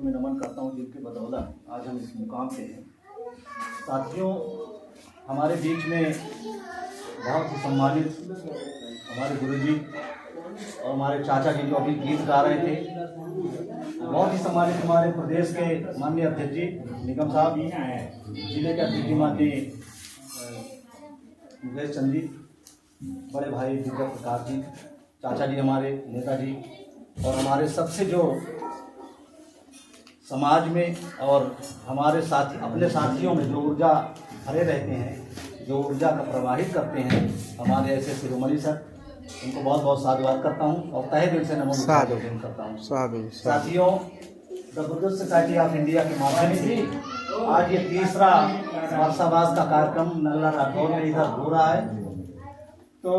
चरणों में नमन करता हूँ जिनके बदौलत आज हम इस मुकाम पे हैं। साथियों, हमारे बीच में बहुत ही सम्मानित हमारे गुरुजी और हमारे चाचा जी जो अभी गीत गा रहे थे, बहुत ही सम्मानित हमारे प्रदेश के माननीय अध्यक्ष जी निगम साहब, जिले के अध्यक्ष माननीय मुकेश चंद जी, बड़े भाई दिव्या प्रकाश जी, चाचा जी हमारे नेताजी, और हमारे सबसे जो समाज में और हमारे साथी अपने साथियों में जो ऊर्जा भरे रहते हैं, जो ऊर्जा का प्रवाहित करते हैं, हमारे ऐसे शिरोमणि सर, उनको बहुत बहुत साधुवाद करता हूँ और तहे दिल से नमो करता हूँ। साथियों, the Buddhist society of India के माध्यम से आज ये तीसरा वर्षावास का कार्यक्रम नल्ला राठौर में इधर हो रहा है। तो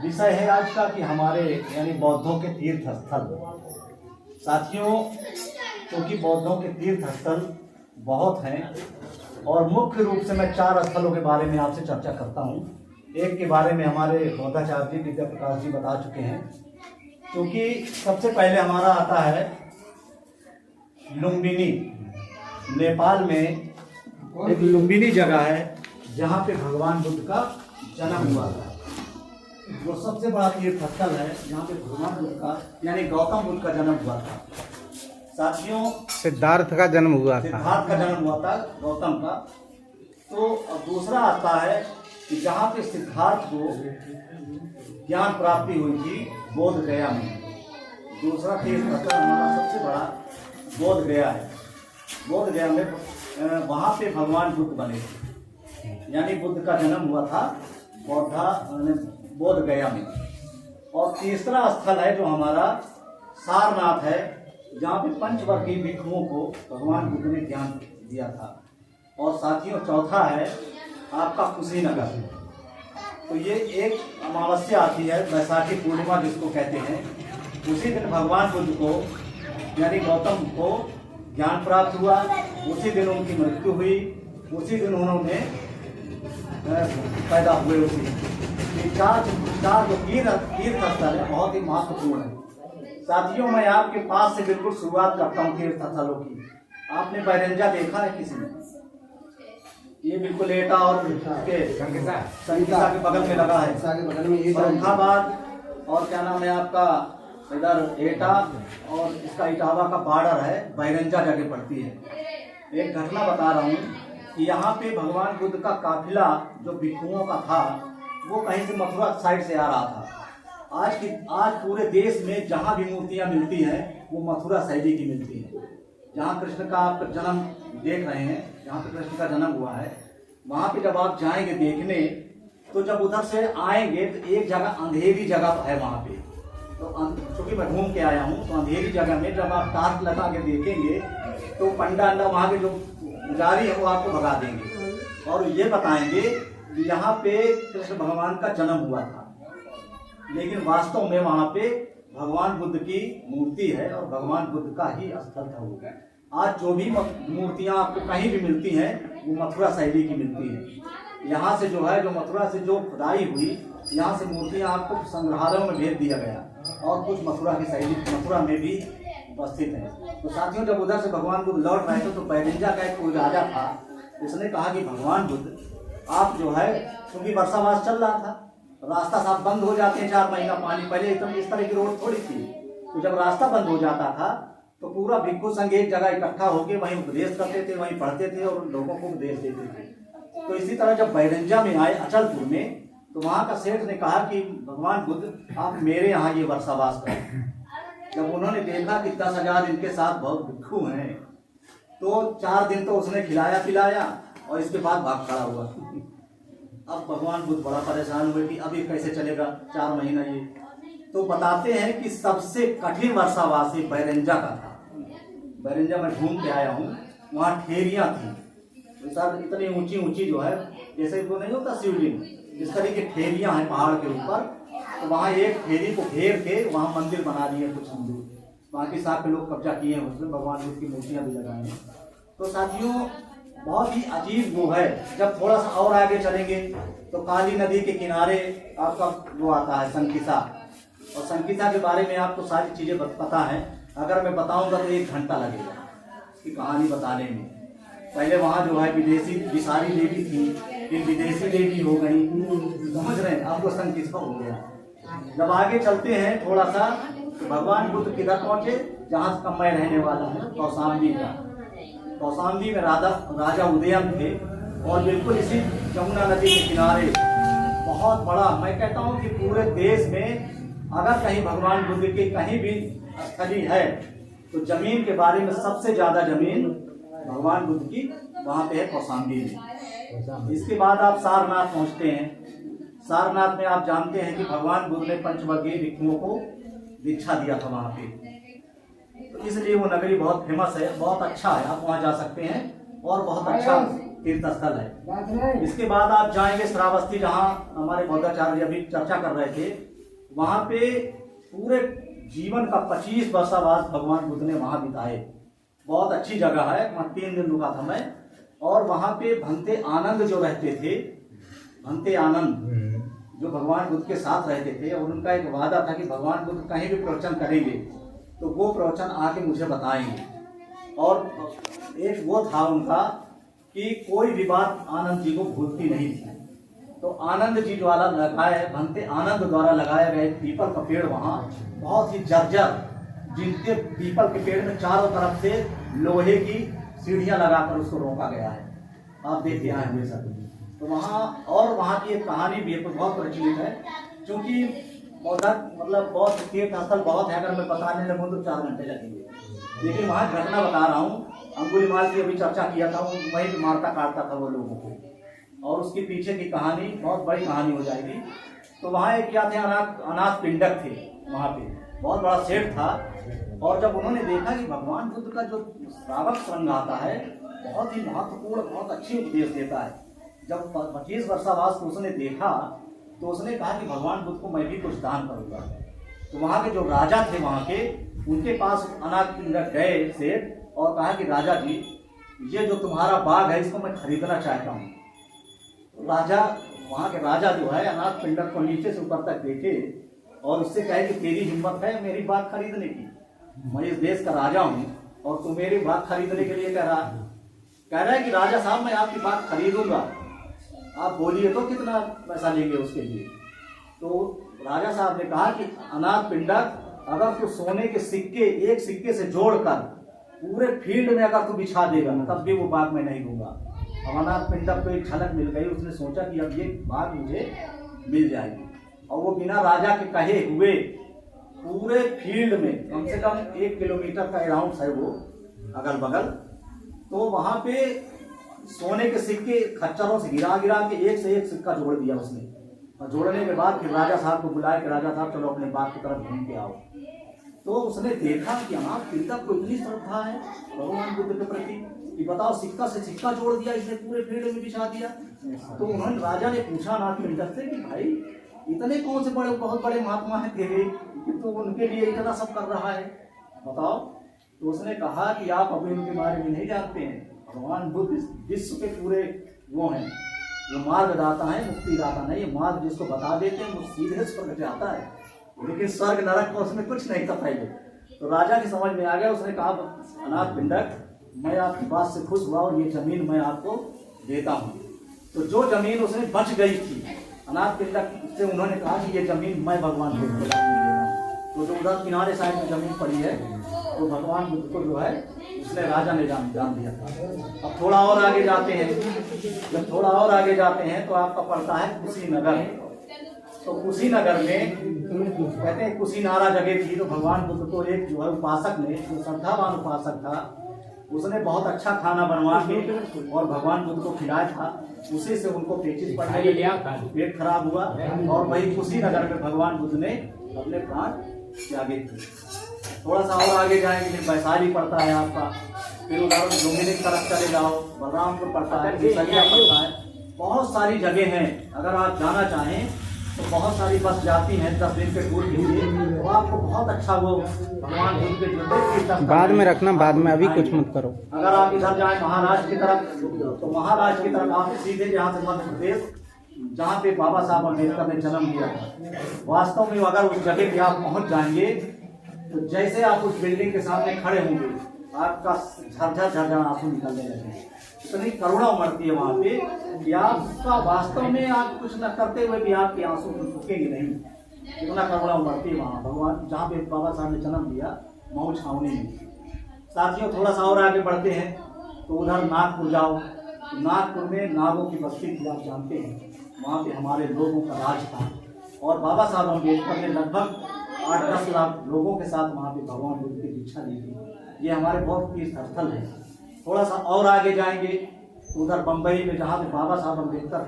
विषय है आज का कि हमारे यानी बौद्धों के तीर्थ स्थल। साथियों, क्योंकि बौद्धों के तीर्थ स्थल बहुत हैं और मुख्य रूप से मैं 4 स्थलों के बारे में आपसे चर्चा करता हूँ। एक के बारे में हमारे बौद्धाचार्य जी विद्या प्रकाश जी बता चुके हैं, क्योंकि सबसे पहले हमारा आता है लुम्बिनी। नेपाल में एक लुम्बिनी जगह है जहाँ पे भगवान बुद्ध का जन्म हुआ था। वो सबसे बड़ा तीर्थ स्थल है जहाँ पे भगवान बुद्ध का यानी गौतम बुद्ध का जन्म हुआ था। साथियों, सिद्धार्थ का जन्म हुआ था गौतम का। तो अब दूसरा आता है कि जहाँ पे सिद्धार्थ को ज्ञान प्राप्ति हुई थी बोध गया में। दूसरा तीर्थ स्थल हमारा सबसे बड़ा बोध गया है। बोध गया में वहाँ पे भगवान बुद्ध बने थे, यानी बुद्ध का जन्म हुआ था बोध गया में। और तीसरा स्थल है जो हमारा सारनाथ है, जहाँ पे पंचवर्गीय भिक्षुओं को भगवान बुद्ध ने ज्ञान दिया था। और साथियों, चौथा है आपका कुशीनगर। तो ये एक अमावस्या आती है, बैसाखी पूर्णिमा जिसको कहते हैं। उसी दिन भगवान बुद्ध को यानी गौतम को ज्ञान प्राप्त हुआ, उसी दिन उनकी मृत्यु हुई, उसी दिन उन्होंने पैदा हुए। उसी चार जो तीर्थ स्थल है बहुत ही महत्वपूर्ण है। साथियों, मैं आपके पास से बिल्कुल शुरुआत करता हूँ तीर्थ स्थलों की। आपने बैरंजा देखा है किसी ने? ये बिल्कुल एटा और संगीता के बगल में लगा है, फर्रुखाबाद और क्या नाम है आपका इधर एटा, और इसका इटावा का बॉर्डर है, बैरंजा जगह पड़ती है। एक घटना बता रहा हूँ कि यहाँ पे भगवान बुद्ध का काफिला जो भिक्षुओं का था वो कहीं से मथुरा साइड से आ रहा था। आज पूरे देश में जहाँ भी मूर्तियाँ मिलती हैं वो मथुरा शैली की मिलती हैं। जहाँ कृष्ण का आप जन्म देख रहे हैं, जहाँ पे कृष्ण का जन्म हुआ है, वहाँ पे जब आप जाएंगे देखने, तो जब उधर से आएंगे तो एक जगह अंधेरी जगह है वहाँ पे। तो चूंकि मैं घूम के आया हूँ, तो अंधेरी जगह में जब आप टार्च लगा के देखेंगे तो पंडा अंडा वहाँ के जो पुजारी है वो आपको भगा देंगे और ये बताएंगे कि यहाँ पे कृष्ण भगवान का जन्म हुआ था। लेकिन वास्तव में वहाँ पे भगवान बुद्ध की मूर्ति है और भगवान बुद्ध का ही स्थल था वो। आज जो भी मूर्तियाँ आपको कहीं भी मिलती हैं वो मथुरा शैली की मिलती है। यहाँ से जो है, जो मथुरा से जो खुदाई हुई, यहाँ से मूर्तियाँ आपको संग्रहालयों में भेज दिया गया और कुछ मथुरा की शैली मथुरा में भी उपस्थित है। तो साथियों, जब उधर से भगवान बुद्ध लौट रहे थे तो बैरंजा का एक कोई राजा था, उसने कहा कि भगवान बुद्ध आप जो है, क्योंकि वर्षावास चल रहा था, रास्ता साफ बंद हो जाते हैं 4 महीना पानी, पहले एकदम इस तरह की रोड थोड़ी थी। तो जब रास्ता बंद हो जाता था तो पूरा भिक्षु संघ एक जगह इकट्ठा होकर वहीं उपदेश करते थे, वहीं पढ़ते थे और लोगों को उपदेश देते थे। तो इसी तरह जब बैरंजा में आए अचलपुर में, तो वहाँ का सेठ ने कहा कि भगवान बुद्ध आप मेरे यहाँ ये वर्षावास करें। जब उन्होंने देखा कि 10,000 इनके साथ बहुत भिक्षु हैं, तो 4 दिन तो उसने खिलाया पिलाया और इसके बाद भाग खड़ा हुआ। अब भगवान बुद्ध बड़ा परेशान हुए कि अभी कैसे चलेगा 4 महीना ये। तो बताते हैं कि सबसे कठिन वर्षावासी बैरंजा का था। बैरंजा में घूम के आया हूँ, वहाँ ठेरियाँ थी इतनी ऊंची ऊंची जो है, जैसे वो नहीं होता शिवलिंग, इस तरह की ठेरियाँ हैं पहाड़ के ऊपर। तो वहाँ एक ठेरी को घेर के वहाँ मंदिर बना दिए कुछ हिंदू, बाकी साथ के लोग कब्जा किए हैं, उसमें भगवान बुद्ध की मूर्तियाँ भी लगाई हैं। तो साथियों, बहुत ही अजीब वो है। जब थोड़ा सा और आगे चलेंगे तो काली नदी के किनारे आपका वो आता है संकिसा, और संकिसा के बारे में आपको सारी चीज़ें पता है। अगर मैं बताऊंगा तो 1 घंटा लगेगा। की कहानी बताने में। पहले वहाँ जो है विदेशी विसारी देवी थी, फिर विदेशी देवी हो गई, समझ रहे हैं, आपको संकित हो गया। जब आगे चलते हैं थोड़ा सा, तो भगवान बुद्ध किधर पहुंचे, जहाँ का मैं रहने वाला हूँ, कौशाम्बी का। कौशाम्बी में राजा उदयन थे, और बिल्कुल इसी यमुना नदी के किनारे बहुत बड़ा, मैं कहता हूँ कि पूरे देश में अगर कहीं भगवान बुद्ध की कहीं भी स्थली है तो जमीन के बारे में सबसे ज्यादा जमीन भगवान बुद्ध की वहाँ पे है, कौशाम्बी में। इसके बाद आप सारनाथ पहुँचते हैं। सारनाथ में आप जानते हैं कि भगवान बुद्ध ने पंचवर्गीय भिक्षुओं को दीक्षा दिया था वहाँ पे, तो इसलिए वो नगरी बहुत फेमस है, बहुत अच्छा है, आप वहाँ जा सकते हैं और बहुत अच्छा तीर्थ स्थल है। इसके बाद आप जाएंगे श्रावस्ती, जहाँ हमारे बौद्धाचार्य अभी चर्चा कर रहे थे। वहाँ पे पूरे जीवन का 25 वर्षावास भगवान बुद्ध ने वहाँ बिताए। बहुत अच्छी जगह है, वहाँ 3 दिन रुका था मैं। और वहाँ पे भंते आनंद जो रहते थे, भंते आनंद जो भगवान बुद्ध के साथ रहते थे, और उनका एक वादा था कि भगवान बुद्ध कहीं भी प्रवचन करेंगे तो वो प्रवचन आके मुझे बताएंगे। और एक वो था उनका कि कोई भी बात आनंद जी को भूलती नहीं थी। तो आनंद जी द्वारा लगाए, भंते आनंद द्वारा लगाया गया पीपल का पेड़ वहाँ बहुत ही जर्जर, जिनके पीपल के पेड़ में चारों तरफ से लोहे की सीढ़ियाँ लगाकर उसको रोका गया है, आप देख के आए हुए सब। तो वहाँ, और वहाँ की एक कहानी भी है, बहुत प्रचलित है, क्योंकि मतलब बहुत तीर्थ स्थल बहुत है, अगर मैं बताने लगूँ तो 4 घंटे लगेंगे। लेकिन वहाँ घटना बता रहा हूँ, अंगुलीमाल की अभी चर्चा किया था, वहीं मारता काटता था वो लोगों को, और उसके पीछे की कहानी बहुत बड़ी कहानी हो जाएगी। तो वहाँ एक क्या थे, अनाथ पिंडक थे, वहाँ पे बहुत बड़ा सेठ था। और जब उन्होंने देखा कि भगवान बुद्ध का जो श्रावक संघ आता है बहुत ही महत्वपूर्ण, बहुत अच्छी उपदेश देता है, जब 25 वर्षावास को उसने देखा तो उसने कहा कि भगवान बुद्ध को मैं भी कुछ दान करूँगा। तो वहाँ के जो राजा थे वहाँ के, उनके पास अनाथ पिंडक गए सेठ, और कहा कि राजा जी, ये जो तुम्हारा बाग है इसको मैं खरीदना चाहता हूँ। तो राजा, वहाँ के राजा जो है, अनाथ पिंडक को नीचे से ऊपर तक देखे और उससे कहे कि तेरी हिम्मत है मेरी बाग खरीदने की, मैं इस देश का राजा हूँ और तू मेरी बाग खरीदने के लिए कह रहा है कि राजा साहब मैं आपकी बाग खरीदूंगा, आप बोलिए तो कितना पैसा लेंगे उसके लिए। तो राजा साहब ने कहा कि अनाथ पिंडक, अगर तू सोने के सिक्के एक सिक्के से जोड़कर पूरे फील्ड में अगर तू बिछा देगा तब भी वो बाग मैं नहीं दूंगा। अब अनाथ पिंडक को एक झलक मिल गई, उसने सोचा कि अब ये बाग मुझे मिल जाएगी, और वो बिना राजा के कहे हुए पूरे फील्ड में कम से कम 1 किलोमीटर का अराउंड है वो अगल बगल, तो वहां पे सोने के सिक्के खच्चरों से गिरा के एक से एक सिक्का जोड़ दिया उसने। और जोड़ने के बाद फिर राजा साहब को बुलाया कि राजा साहब चलो अपने बाग की तरफ घूम के आओ। तो उसने देखा कि अनाथ पिंडक को इतनी श्रद्धा है भगवान बुद्ध के प्रति कि बताओ, सिक्का से सिक्का जोड़ दिया इसने, पूरे फील्ड में बिछा दिया। तो उन्होंने, राजा ने पूछा अनाथ पिंडक से कि भाई इतने कौन से बड़े बहुत बड़े महात्मा है तेरे कि तू उनके लिए इतना सब कर रहा है, बताओ। तो उसने कहा कि आप अभी उनके बारे में नहीं जानते हैं, भगवान बुद्ध विश्व के पूरे वो हैं, वो मार्गदाता है, मुक्तिदाता नहीं, ये मार्ग जिसको बता देते हैं वो सीधे स्वर्ग जाता है, लेकिन स्वर्ग नरक को उसमें कुछ नहीं था पहले। तो राजा की समझ में आ गया, उसने कहा अनाथ पिंडक मैं आपकी बात से खुश हुआ और ये जमीन मैं आपको देता हूँ। तो जो जमीन उसने बच गई थी अनाथ पिंडक से, उन्होंने कहा कि ये जमीन मैं भगवान बुद्ध को देगा। तो जो उधर किनारे साइड में जमीन पड़ी है तो भगवान बुद्ध को जो है उसने राजा ने जान दिया था। अब थोड़ा और आगे जाते हैं, जब थोड़ा और आगे जाते हैं तो आपका पड़ता है कुशीनगर। तो कुशीनगर में कहते हैं कुशीनारा जगह थी, तो भगवान बुद्ध को एक जो है उपासक ने, जो श्रद्धावान उपासक था, उसने बहुत अच्छा खाना बनवा के और भगवान बुद्ध को खिलाया था। उसी से उनको पेचिश पड़ने लगी, पेट खराब हुआ, और वही कुशीनगर में भगवान बुद्ध ने अपने प्राण त्यागे थे। थोड़ा सा और आगे जाएंगे फिर वैशाली पड़ता है आपका, फिर उधर लुम्बिनी की तरफ चले जाओ, बलरामपुर पड़ता है, केसरिया पड़ता है, बहुत सारी जगह हैं। अगर आप जाना चाहें तो बहुत सारी बस जाती हैं 10 दिन के टूर के लिए, तो आपको बहुत अच्छा वो भगवान बुद्ध के जो बाद में रखना, बाद में, अभी कुछ मत करो। अगर आप इधर जाए महाराष्ट्र की तरफ, तो महाराष्ट्र की तरफ आप सीधे यहाँ से मध्य प्रदेश, जहाँ पे बाबा साहब अम्बेडकर ने जन्म लिया था, वास्तव में अगर उस जगह पे आप पहुँच जाएंगे तो जैसे आप उस बिल्डिंग के सामने खड़े होंगे आपका झरझर झरझर आंसू निकलने लगे। इतनी करुणा उमड़ती है वहाँ पे कि आपका वास्तव में आप कुछ न करते हुए भी आपके आंसू रुकेंगे नहीं। इतना करुणा उमड़ती है वहाँ भगवान जहाँ पे बाबा साहब ने जन्म लिया, मऊ छावनी में। साथियों थोड़ा सा और आगे बढ़ते हैं तो उधर नागपुर जाओ। नागपुर में नागों की बस्ती थी, आप जानते हैं, वहाँ पे हमारे लोगों का राज था और बाबा साहब अम्बेडकर ने लगभग 8-10 लाख लोगों के साथ वहाँ पे भगवान बुद्ध की दीक्षा ली थी। ये हमारे बहुत तीर्थ स्थल है। थोड़ा सा और आगे जाएंगे तो उधर बम्बई में जहाँ पे बाबा साहब अम्बेडकर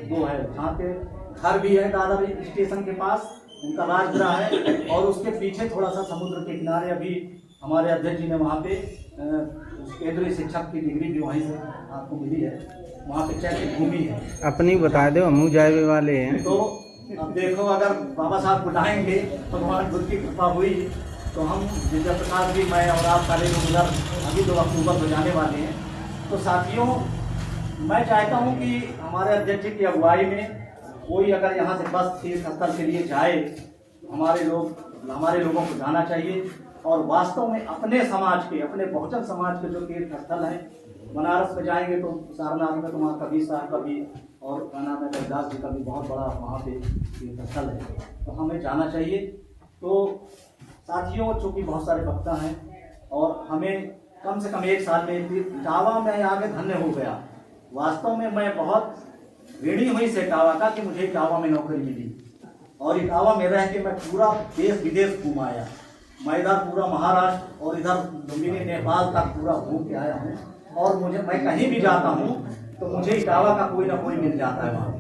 वो है, जहाँ पे घर भी है दादा स्टेशन के पास, उनका राजगृह है और उसके पीछे थोड़ा सा समुद्र के किनारे अभी हमारे अध्यक्ष जी ने वहाँ पे केंद्रीय शिक्षक की डिग्री भी वहीं से आपको मिली है। वहाँ पे चैत्य भूमि है। अपनी बता दो, हम जाए वाले हैं। तो अब देखो अगर बाबा साहब बुलाएंगे, भगवान बुद्ध की कृपा हुई तो हम विजय प्रसाद जी, मैं और आप सारे लोग उधर अभी 2 अक्टूबर को जाने वाले हैं। तो साथियों मैं चाहता हूँ कि हमारे अध्यक्ष जी की अगुवाई में कोई अगर यहाँ से बस तीर्थ स्थल के लिए जाए, हमारे लोगों को जाना चाहिए और वास्तव में अपने समाज के, अपने बहुजन समाज के जो तीर्थ स्थल हैं, बनारस में जाएंगे तो सारनाथ में तो वहाँ कबीर साहब का भी और क्या नाम है रविदास जी का भी बहुत बड़ा वहाँ पे तीर्थ स्थल है, तो हमें जाना चाहिए। तो साथियों चूँकि बहुत सारे भक्त हैं और हमें कम से कम 1 साल में इटावा में आगे धन्य हो गया। वास्तव में मैं बहुत ऋणी हुई से इटावा का कि मुझे इटावा में नौकरी मिली और इटावा में रह के मैं पूरा देश विदेश घूम आया। मैं इधर पूरा महाराष्ट्र और इधर लुम्बिनी नेपाल तक पूरा घूम के आया हूँ और मैं कहीं भी जाता हूँ तो मुझे इटावा का कोई ना कोई मिल जाता है वहाँ।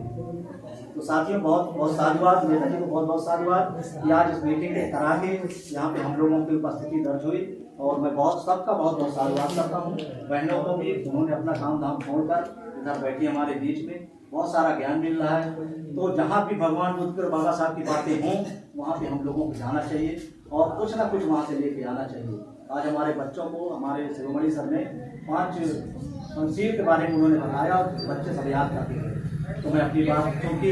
तो साथियों बहुत बहुत साधुवाद, नेताजी को बहुत बहुत साधुवाद कि आज इस मीटिंग के करा के यहाँ पे हम लोगों की उपस्थिति दर्ज हुई और मैं सबका बहुत बहुत साधुवाद करता हूँ। बहनों को भी, उन्होंने अपना काम धाम छोड़कर इधर बैठी हमारे बीच में, बहुत सारा ज्ञान मिल रहा है। तो जहाँ भी भगवान बुद्ध और बाबा साहब की बातें हों वहाँ पे हम लोगों को जाना चाहिए और कुछ ना कुछ वहाँ से लेके आना चाहिए। आज हमारे बच्चों को हमारे शिरोमणि सर ने 5 पंचशील के बारे में उन्होंने बताया और बच्चे सब याद करते हैं। तो मैं अपनी बात, क्योंकि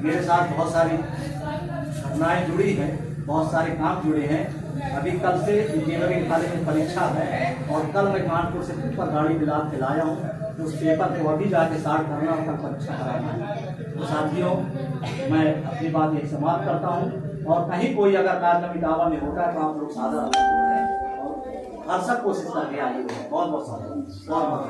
मेरे साथ बहुत सारी घटनाएँ जुड़ी हैं, बहुत सारे काम जुड़े हैं। अभी कल से इंजीनियरिंग कॉलेज में परीक्षा है और कल मैं कानपुर से पेपर गाड़ी दिला के लाया हूँ। उस पेपर को अभी जाके स्टार्ट करना और कल परीक्षा कराना है। तो साथियों मैं अपनी बात यही समाप्त करता हूँ और कहीं कोई अगर कार्यक्रम इटावा में होता है तो आप लोग सादर और हर सब कोशिश करके आइए। बहुत बहुत साधुवाद।